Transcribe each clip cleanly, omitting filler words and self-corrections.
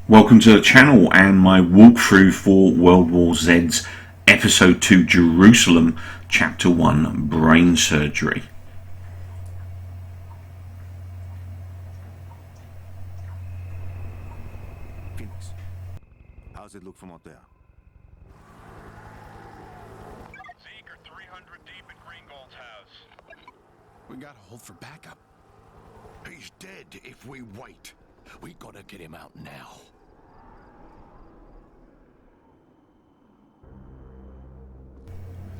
Welcome to the channel and my walkthrough for World War Z's Episode 2 Jerusalem, Chapter 1 Brain Surgery. Phoenix, how's it look from out there? Zeke are 300 deep at Greengold's house. We gotta hold for backup. He's dead if we wait. We gotta get him out now.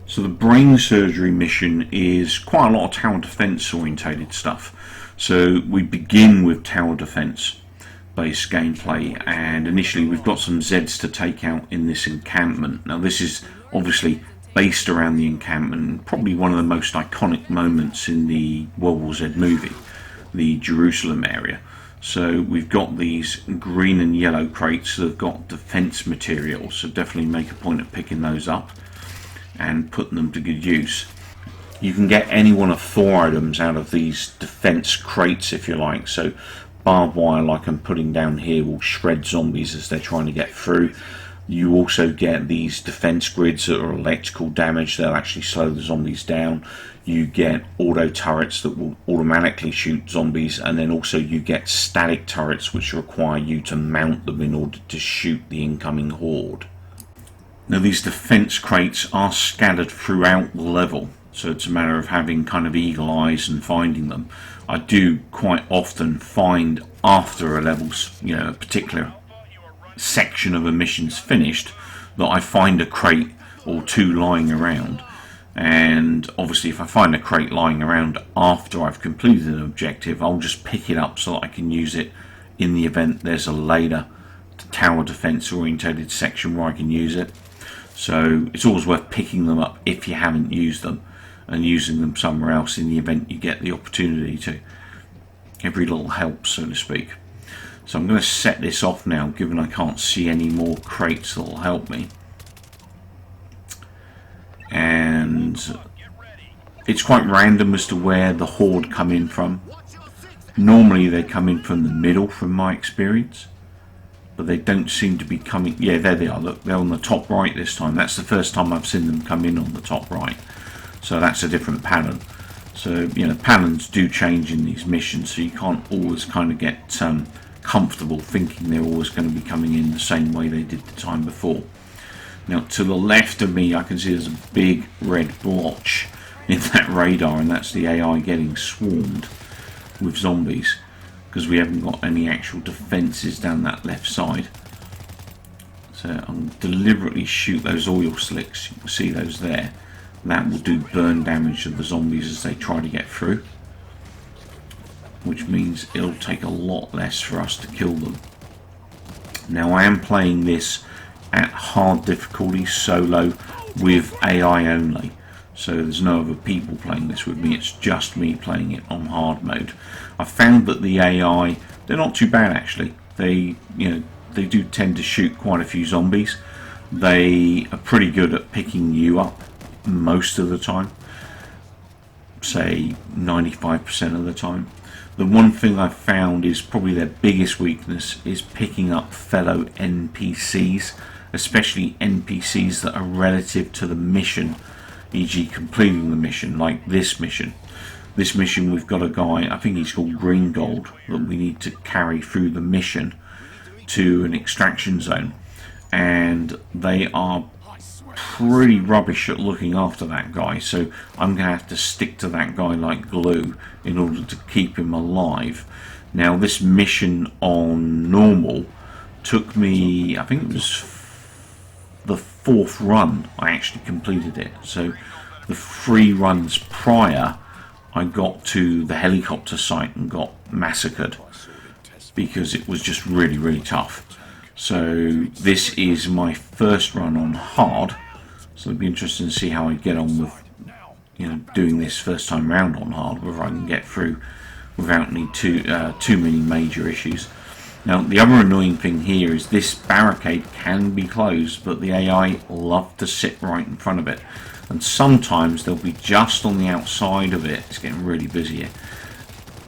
So the brain surgery mission is quite a lot of tower defense orientated stuff. So we begin with tower defense based gameplay, and initially we've got some Zeds to take out in this encampment. Now this is obviously based around the encampment, probably one of the most iconic moments in the World War Z movie, the Jerusalem area. So we've got these green and yellow crates that have got defense materials, so definitely make a point of picking those up and putting them to good use. You can get any one of 4 items out of these defense crates if you like. So barbed wire, like I'm putting down here, will shred zombies as they're trying to get through. You also get these defense grids that are electrical damage, they'll actually slow the zombies down. You get auto turrets that will automatically shoot zombies, and then also you get static turrets which require you to mount them in order to shoot the incoming horde. Now these defense crates are scattered throughout the level, so it's a matter of having kind of eagle eyes and finding them. I do quite often find after a level's, a particular section of a mission's finished, that I find a crate or 2 lying around. And obviously if I find a crate lying around after I've completed an objective, I'll just pick it up so that I can use it in the event there's a later tower defense orientated section where I can use it. So it's always worth picking them up if you haven't used them and using them somewhere else in the event you get the opportunity to. Every little helps, so to speak. So I'm going to set this off now, given I can't see any more crates that will help me. And it's quite random as to where the horde come in from. Normally they come in from the middle, from my experience. But they don't seem to be coming. Yeah, there they are. Look, they're on the top right this time. That's the first time I've seen them come in on the top right. So that's a different pattern. So, patterns do change in these missions, so you can't always kind of get comfortable thinking they're always going to be coming in the same way they did the time before. Now, to the left of me, I can see there's a big red blotch in that radar, and that's the AI getting swarmed with zombies, because we haven't got any actual defences down that left side. So I'll deliberately shoot those oil slicks. You can see those there. That will do burn damage to the zombies as they try to get through, which means it'll take a lot less for us to kill them. Now I am playing this at hard difficulty, solo, with AI only. So there's no other people playing this with me, it's just me playing it on hard mode. I found that the AI, they're not too bad actually. They do tend to shoot quite a few zombies. They are pretty good at picking you up most of the time, say 95% of the time. The one thing I've found is probably their biggest weakness is picking up fellow NPCs, especially NPCs that are relative to the mission, e.g. completing the mission, like this mission. This mission we've got a guy, I think he's called Greengold, that we need to carry through the mission to an extraction zone, and they are pretty rubbish at looking after that guy, so I'm going to have to stick to that guy like glue in order to keep him alive. Now this mission on normal took me, I think it was the 4th run I actually completed it. So the 3 runs prior I got to the helicopter site and got massacred because it was just really tough. So this is my first run on hard, so it'll be interesting to see how I get on with doing this first time round on hard, whether I can get through without too many major issues. Now, the other annoying thing here is this barricade can be closed, but the AI love to sit right in front of it. And sometimes they'll be just on the outside of it. It's getting really busy here.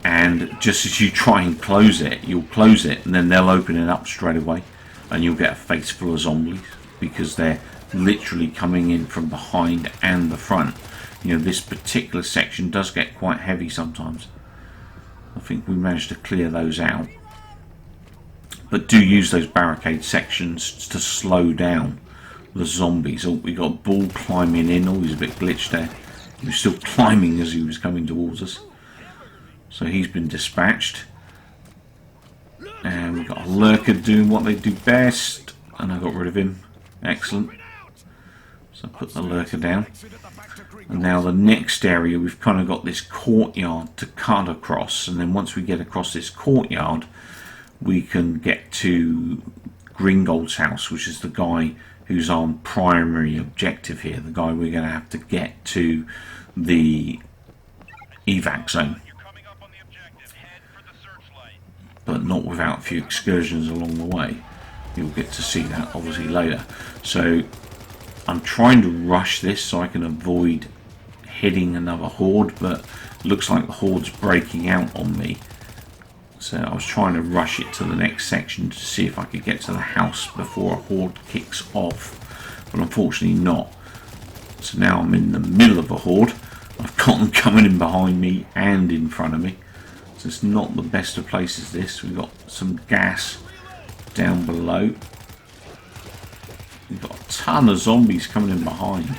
And just as you try and close it, you'll close it, and then they'll open it up straight away. And you'll get a face full of zombies, because they're literally coming in from behind and the front. You know, this particular section does get quite heavy sometimes. I think we managed to clear those out. But do use those barricade sections to slow down the zombies. Oh, we got a bull climbing in. Oh, he's a bit glitched there. He was still climbing as he was coming towards us. So he's been dispatched. And we've got a lurker doing what they do best. And I got rid of him. Excellent. So I put the lurker down. And now the next area, we've kind of got this courtyard to cut across. And then once we get across this courtyard, we can get to Gringold's house, which is the guy who's our primary objective here. The guy we're going to have to get to the evac zone. But not without a few excursions along the way. You'll get to see that obviously later. So I'm trying to rush this so I can avoid hitting another horde, but it looks like the horde's breaking out on me. So I was trying to rush it to the next section to see if I could get to the house before a horde kicks off, but unfortunately not. So now I'm in the middle of a horde. I've got them coming in behind me and in front of me. So it's not the best of places this. We've got some gas down below. We've got a ton of zombies coming in behind.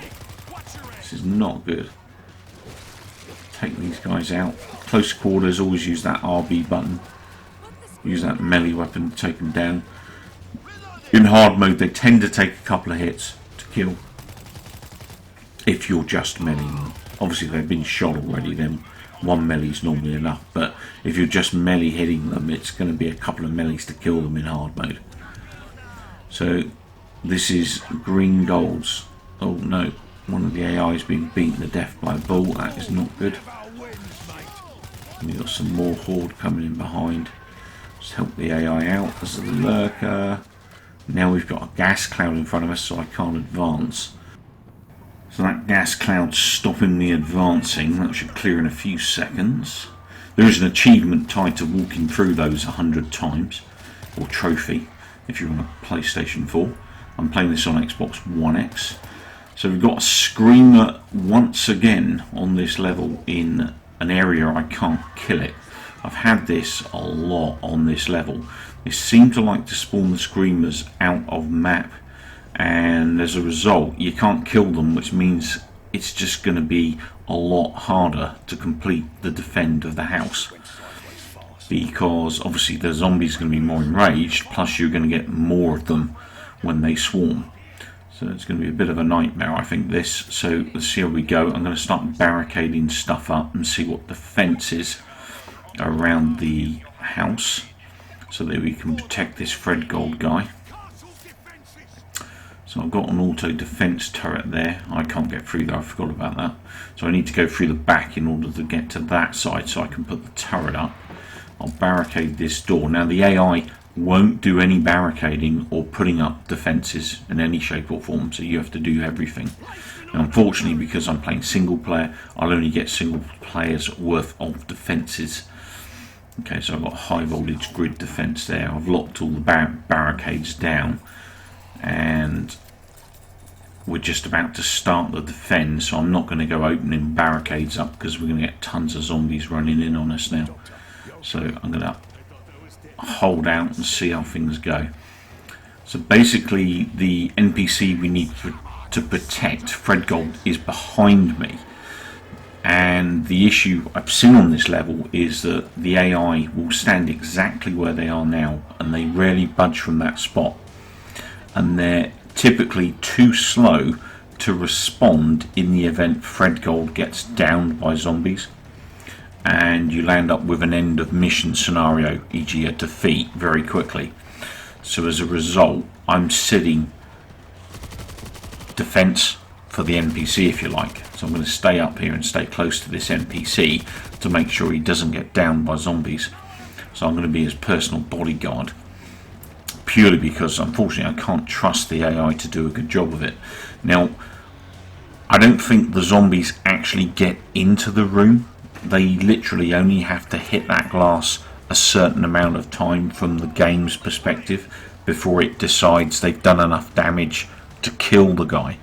This is not good. Take these guys out. Close quarters, always use that RB button. Use that melee weapon to take them down. In hard mode, they tend to take a couple of hits to kill. If you're just meleeing them. Obviously, they've been shot already, then one melee is normally enough. But if you're just melee hitting them, it's going to be a couple of melees to kill them in hard mode. So, this is Gringold's. Oh no, one of the AI's been beaten to death by a bull. That is not good. We've got some more horde coming in behind. Just help the AI out. There's a lurker. Now we've got a gas cloud in front of us, so I can't advance. So that gas cloud's stopping me advancing. That should clear in a few seconds. There is an achievement tied to walking through those 100 times, or trophy, if you're on a PlayStation 4. I'm playing this on Xbox One X. So we've got a screamer once again on this level in an area I can't kill it. I've had this a lot on this level. They seem to like to spawn the screamers out of map, and as a result you can't kill them, which means it's just going to be a lot harder to complete the defend of the house, because obviously the zombies are going to be more enraged, plus you're going to get more of them when they swarm. So it's going to be a bit of a nightmare, I think, this. So let's see how we go. I'm going to start barricading stuff up and see what defense is around the house, so that we can protect this Fred Gold guy. So I've got an auto defense turret there. I can't get through there, I forgot about that. So I need to go through the back in order to get to that side so I can put the turret up. I'll barricade this door. Now the AI won't do any barricading or putting up defences in any shape or form, so you have to do everything. Now, unfortunately, because I'm playing single player, I'll only get single players worth of defences. Okay, so I've got high voltage grid defence there. I've locked all the barricades down, and we're just about to start the defend, so I'm not going to go opening barricades up because we're going to get tons of zombies running in on us now. So I'm going to hold out and see how things go. So basically the NPC we need to protect, Fred Gold, is behind me, and the issue I've seen on this level is that the AI will stand exactly where they are now, and they rarely budge from that spot, and they're typically too slow to respond in the event Fred Gold gets downed by zombies, and you land up with an end of mission scenario, e.g. a defeat, very quickly. So as a result, I'm sitting defense for the NPC, if you like. So I'm going to stay up here and stay close to this NPC to make sure he doesn't get downed by zombies. So I'm going to be his personal bodyguard. purely because unfortunately I can't trust the AI to do a good job of it. Now, I don't think the zombies actually get into the room. They literally only have to hit that glass a certain amount of time from the game's perspective before it decides they've done enough damage to kill the guy.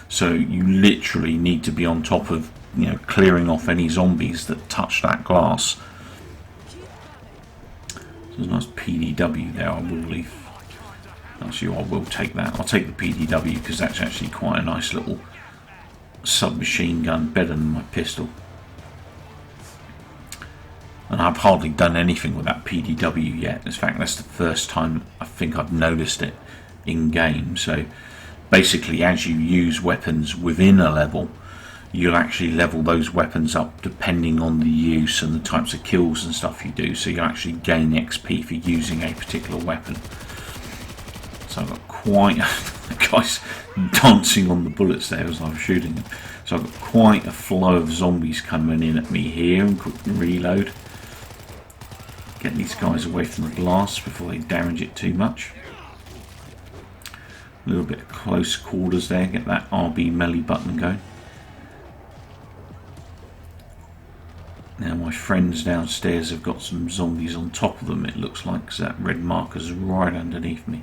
So you literally need to be on top of, you know, clearing off any zombies that touch that glass. There's a nice PDW there. I will leave. Actually, I will take that. I'll take the PDW because that's actually quite a nice little submachine gun, better than my pistol. And I've hardly done anything with that PDW yet. In fact, that's the first time I think I've noticed it in game. So basically, as you use weapons within a level, you'll actually level those weapons up depending on the use and the types of kills and stuff you do. So you actually gain XP for using a particular weapon. So I've got quite the guy's dancing on the bullets there as I was shooting them. So I've got quite a flow of zombies coming in at me here, and quick reload. Get these guys away from the glass before they damage it too much. A little bit of close quarters there, get that RB melee button going. Now my friends downstairs have got some zombies on top of them, it looks like, because that red marker's right underneath me.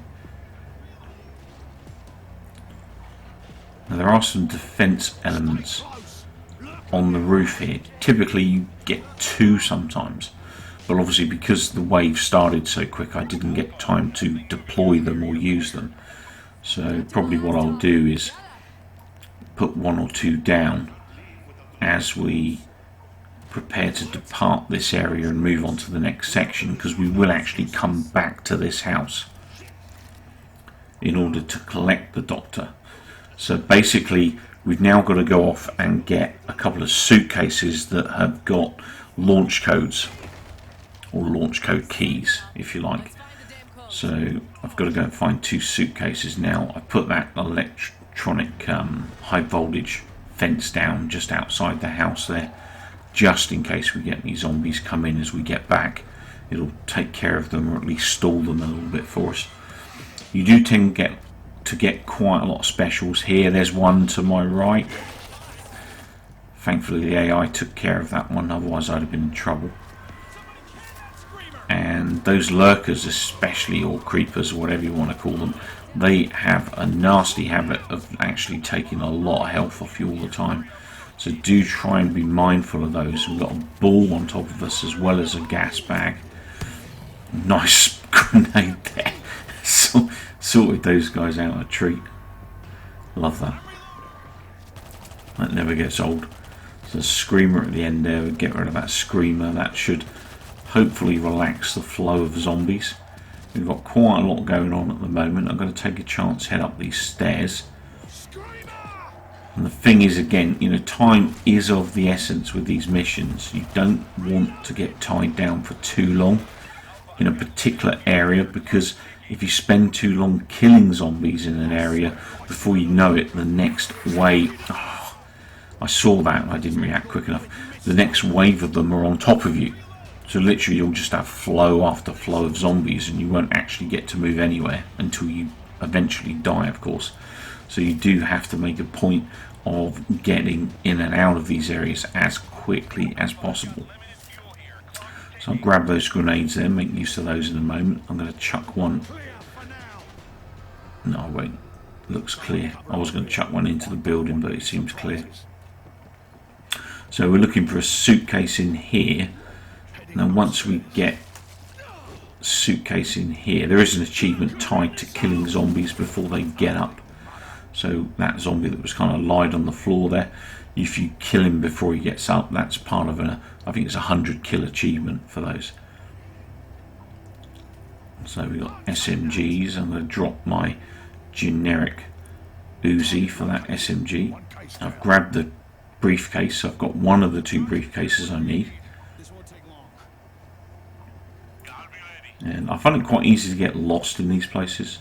Now there are some defense elements on the roof here. Typically you get two sometimes, but obviously because the wave started so quick I didn't get time to deploy them or use them. So probably what I'll do is put one or two down as we prepare to depart this area and move on to the next section, because we will actually come back to this house in order to collect the doctor. So basically we've now got to go off and get a couple of suitcases that have got launch codes, or launch code keys if you like. So I've got to go and find two suitcases now. I put that electronic high voltage fence down just outside the house there, just in case we get any zombies come in as we get back. It'll take care of them, or at least stall them a little bit for us. You do tend to get quite a lot of specials here. There's one to my right. Thankfully the AI took care of that one, otherwise I'd have been in trouble. And those lurkers especially, or creepers, or whatever you want to call them, they have a nasty habit of actually taking a lot of health off you all the time. So do try and be mindful of those. We've got a ball on top of us as well as a gas bag. Nice grenade there. So, sorted those guys out a treat. Love that. That never gets old. There's a screamer at the end there. We'll get rid of that screamer. That should hopefully relax the flow of zombies. We've got quite a lot going on at the moment. I'm going to take a chance, head up these stairs. And the thing is, again, you know, time is of the essence with these missions. You don't want to get tied down for too long in a particular area, because if you spend too long killing zombies in an area, before you know it, the next wave... Oh, I saw that and I didn't react quick enough. The next wave of them are on top of you. So literally you'll just have flow after flow of zombies, and you won't actually get to move anywhere until you eventually die, of course. So you do have to make a point of getting in and out of these areas as quickly as possible. So I'll grab those grenades there, make use of those in a moment. I'm going to chuck one. No, wait. Looks clear. I was going to chuck one into the building, but it seems clear. So we're looking for a suitcase in here. Now once we get suitcase in here, there is an achievement tied to killing zombies before they get up. So that zombie that was kind of lied on the floor there, if you kill him before he gets up, that's part of I think it's a 100 kill achievement for those. So we've got SMGs. I'm going to drop my generic Uzi for that SMG. I've grabbed the briefcase, so I've got one of the two briefcases I need. And I find it quite easy to get lost in these places.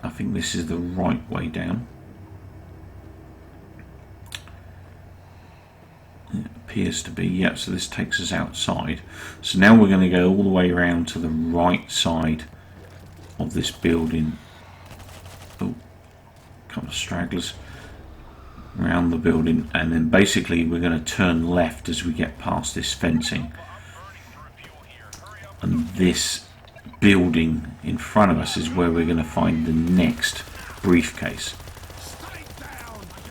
I think this is the right way down. It appears to be, yep, so this takes us outside. So now we're going to go all the way around to the right side of this building. Oh, a couple of stragglers around the building, and then basically we're going to turn left as we get past this fencing, and this building in front of us is where we're going to find the next briefcase.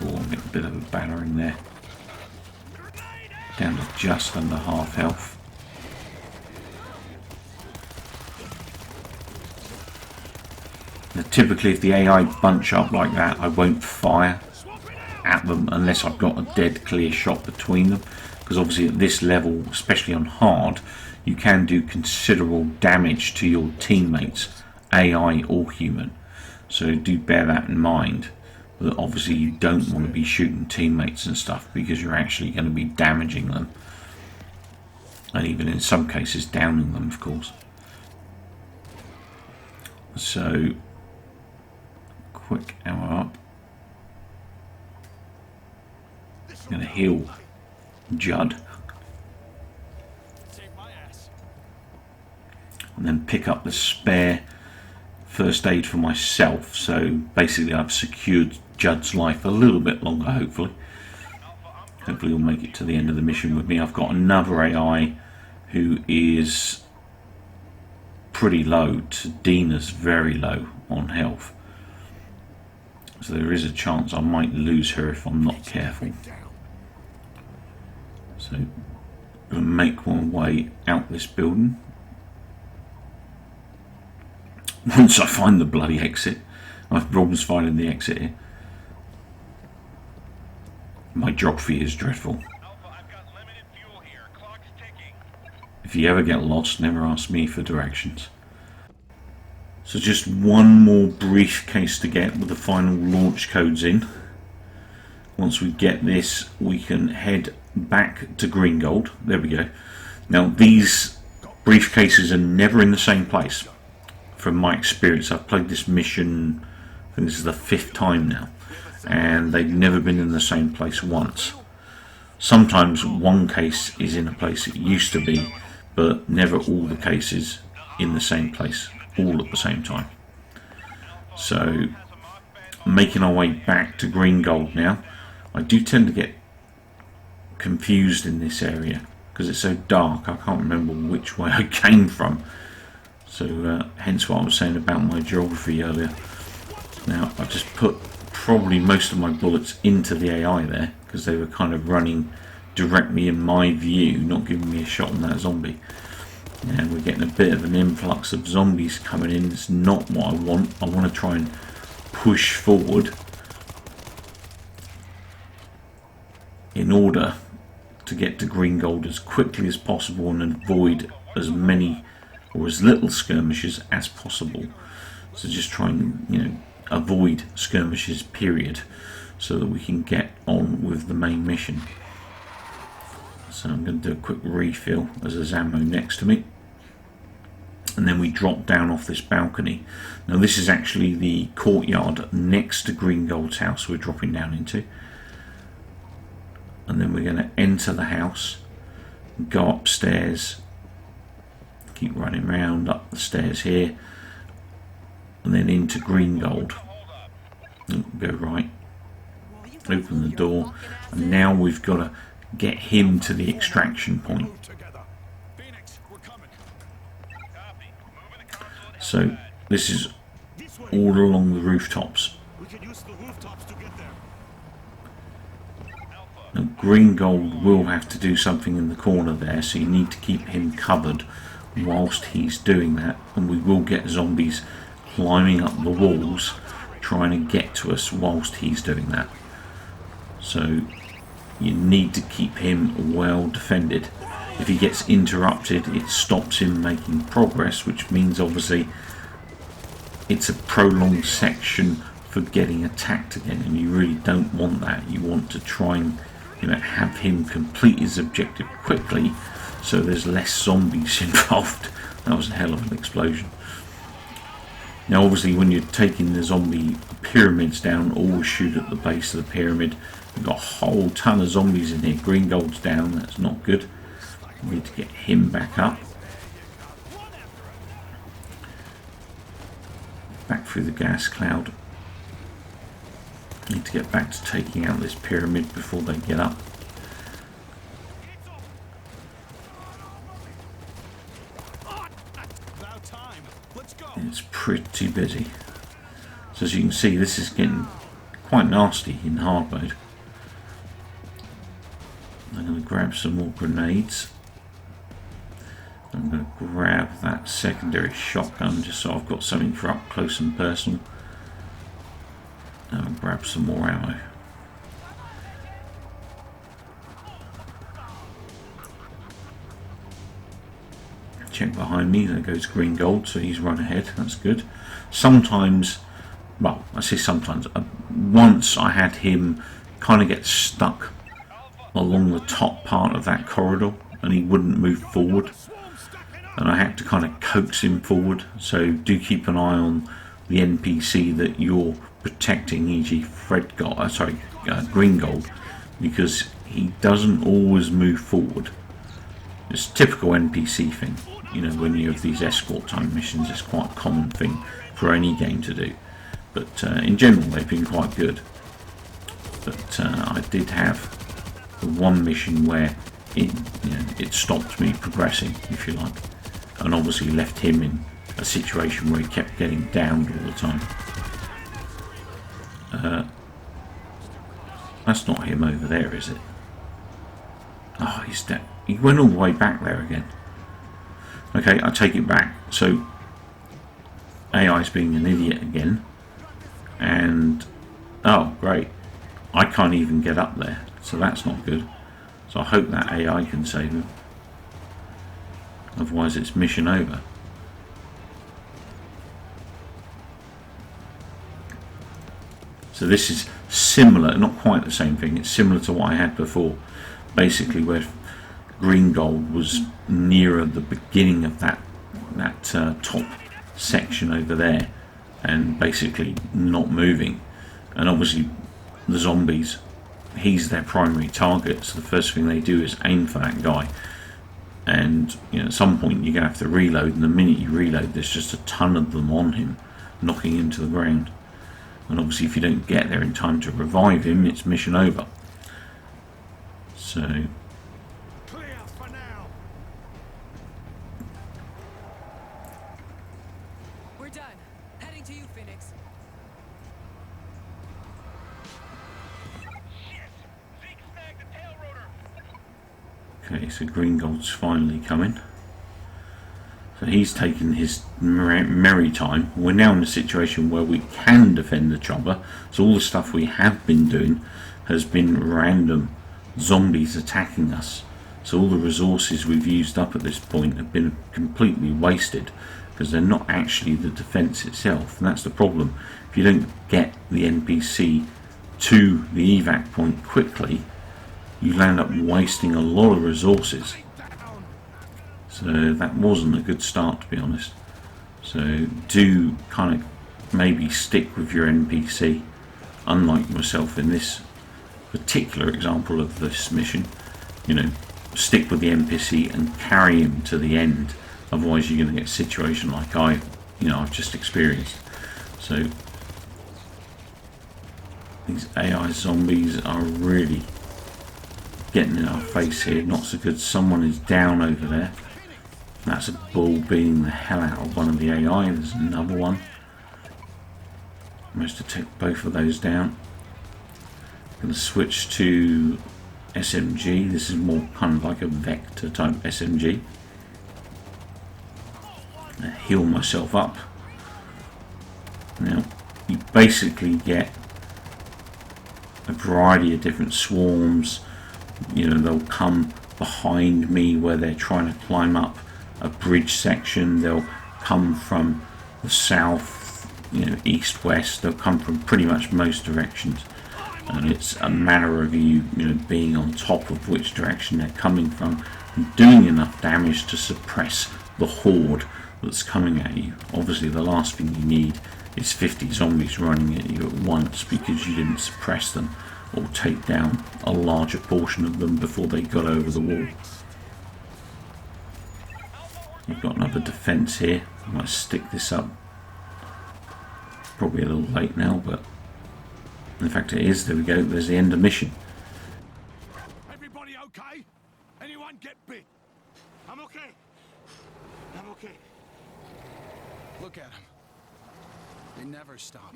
Oh, I'm getting a bit of a battering there. Down to just under half health. Now, typically if the AI bunch up like that, I won't fire at them unless I've got a dead clear shot between them, because obviously at this level, especially on hard, you can do considerable damage to your teammates, AI or human, so do bear that in mind. But obviously you don't want to be shooting teammates and stuff, because you're actually going to be damaging them, and even in some cases downing them, of course. So quick ammo up. I'm going to heal Judd, and then pick up the spare first aid for myself. So basically I've secured Judd's life a little bit longer, hopefully. Hopefully he'll make it to the end of the mission with me. I've got another AI who is pretty low. Dina's very low on health, so there is a chance I might lose her if I'm not careful. So I'm going to make my way out this building. Once I find the bloody exit, I have problems finding the exit here. My geography is dreadful. Alpha, I've got limited fuel here. Clock's ticking. If you ever get lost, never ask me for directions. So just one more briefcase to get with the final launch codes in. Once we get this, we can head back to Green Gold. There we go. Now these briefcases are never in the same place. From my experience, I've played this mission, I think this is the 5th time now, and they've never been in the same place once. Sometimes one case is in a place it used to be, but never all the cases in the same place, all at the same time. So, making our way back to Green Gold now. I do tend to get confused in this area because it's so dark. I can't remember which way I came from. So hence what I was saying about my geography earlier. Now I've just put probably most of my bullets into the AI there, because they were kind of running directly in my view, not giving me a shot on that zombie. And we're getting a bit of an influx of zombies coming in. It's not what I want. I want to try and push forward in order to get to Green Gold as quickly as possible and avoid as many or as little skirmishes as possible. So just try and, avoid skirmishes, period, so that we can get on with the main mission. So I'm going to do a quick refill as there's ammo next to me, and then we drop down off this balcony. Now this is actually the courtyard next to Green Gold's house we're dropping down into, and then we're going to enter the house, go upstairs, keep running round up the stairs here, and then into Green Gold. Go right, open the door, and now we've got to get him to the extraction point. So this is all along the rooftops. Now Green Gold will have to do something in the corner there, so you need to keep him covered whilst he's doing that, and we will get zombies climbing up the walls trying to get to us whilst he's doing that. So you need to keep him well defended. If he gets interrupted, it stops him making progress, which means obviously it's a prolonged section for getting attacked again, and you really don't want that. You want to try and have him complete his objective quickly, so there's less zombies involved. That was a hell of an explosion. Now obviously when you're taking the zombie pyramids down, always shoot at the base of the pyramid. We've got a whole ton of zombies in here. Green Gold's down, that's not good. We need to get him back up. through the gas cloud. Need to get back to taking out this pyramid before they get up. About time. Let's go. It's pretty busy. So as you can see, this is getting quite nasty in hard mode. I'm going to grab some more grenades. I'm going to grab that secondary shotgun just so I've got something for up close and personal. And I'll grab some more ammo. Check behind me, there goes green gold, so he's run ahead, that's good. Sometimes, well, I say sometimes, once I had him kind of get stuck along the top part of that corridor and he wouldn't move forward, and I had to kind of coax him forward. So do keep an eye on the NPC that you're protecting, e.g. Green Gold, because he doesn't always move forward. It's a typical NPC thing, you know, when you have these escort time missions. It's quite a common thing for any game to do, but in general they've been quite good. But I did have the one mission where it stopped me progressing, if you like, and obviously left him in a situation where he kept getting downed all the time. That's not him over there, is it? Oh, he's dead. He went all the way back there again. Okay, I take it back. So AI's being an idiot again, and oh great, I can't even get up there, so that's not good. So I hope that AI can save him, otherwise it's mission over. So this is similar, not quite the same thing, it's similar to what I had before, basically where Green Gold was nearer the beginning of that top section over there, and basically not moving, and obviously the zombies, he's their primary target, so the first thing they do is aim for that guy, and at some point you're going to have to reload, and the minute you reload there's just a ton of them on him, knocking him to the ground. And obviously if you don't get there in time to revive him, it's mission over. So Clear for now. We're done. Heading to you, Phoenix. Shit! Zeke snagged the tail rotor. okay, so Green Gold's finally coming. So he's taken his merry time. We're now in a situation where we can defend the chopper. So all the stuff we have been doing has been random zombies attacking us. So all the resources we've used up at this point have been completely wasted, because they're not actually the defense itself. And that's the problem. If you don't get the NPC to the evac point quickly, you'll end up wasting a lot of resources. So that wasn't a good start, to be honest. So do kind of maybe stick with your NPC, unlike myself in this particular example of this mission. Stick with the NPC and carry him to the end, otherwise you're going to get a situation like I've just experienced. So these AI zombies are really getting in our face here, not so good. Someone is down over there. That's a bull beating the hell out of one of the AI. There's another one. Managed to take both of those down. Going to switch to SMG. This is more kind of like a vector type SMG. Heal myself up. Now you basically get a variety of different swarms. They'll come behind me where they're trying to climb up a bridge section. They'll come from the south, east, west. They'll come from pretty much most directions, and it's a matter of you being on top of which direction they're coming from and doing enough damage to suppress the horde that's coming at you. Obviously the last thing you need is 50 zombies running at you at once, because you didn't suppress them or take down a larger portion of them before they got over the wall. We've got another defense here. I might stick this up. Probably a little late now, but in fact it is. There we go. There's the end of mission. Everybody okay? Anyone get bit? I'm okay. I'm okay. Look at them. They never stop.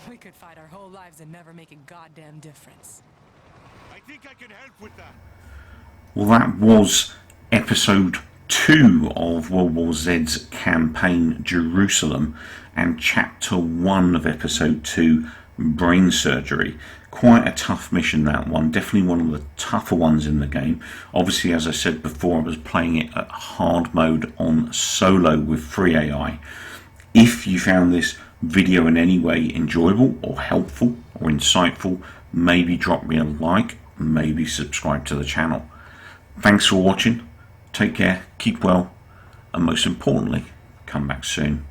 We could fight our whole lives and never make a goddamn difference. I think I can help with that. Well, that was episode 2 of World War Z's campaign Jerusalem, and chapter 1 of episode 2, Brain Surgery. Quite a tough mission, that one. Definitely one of the tougher ones in the game. Obviously, as I said before, I was playing it at hard mode on solo with free AI. If you found this video in any way enjoyable or helpful or insightful, maybe drop me a like, maybe subscribe to the channel. Thanks for watching. Take care, keep well, and most importantly, come back soon.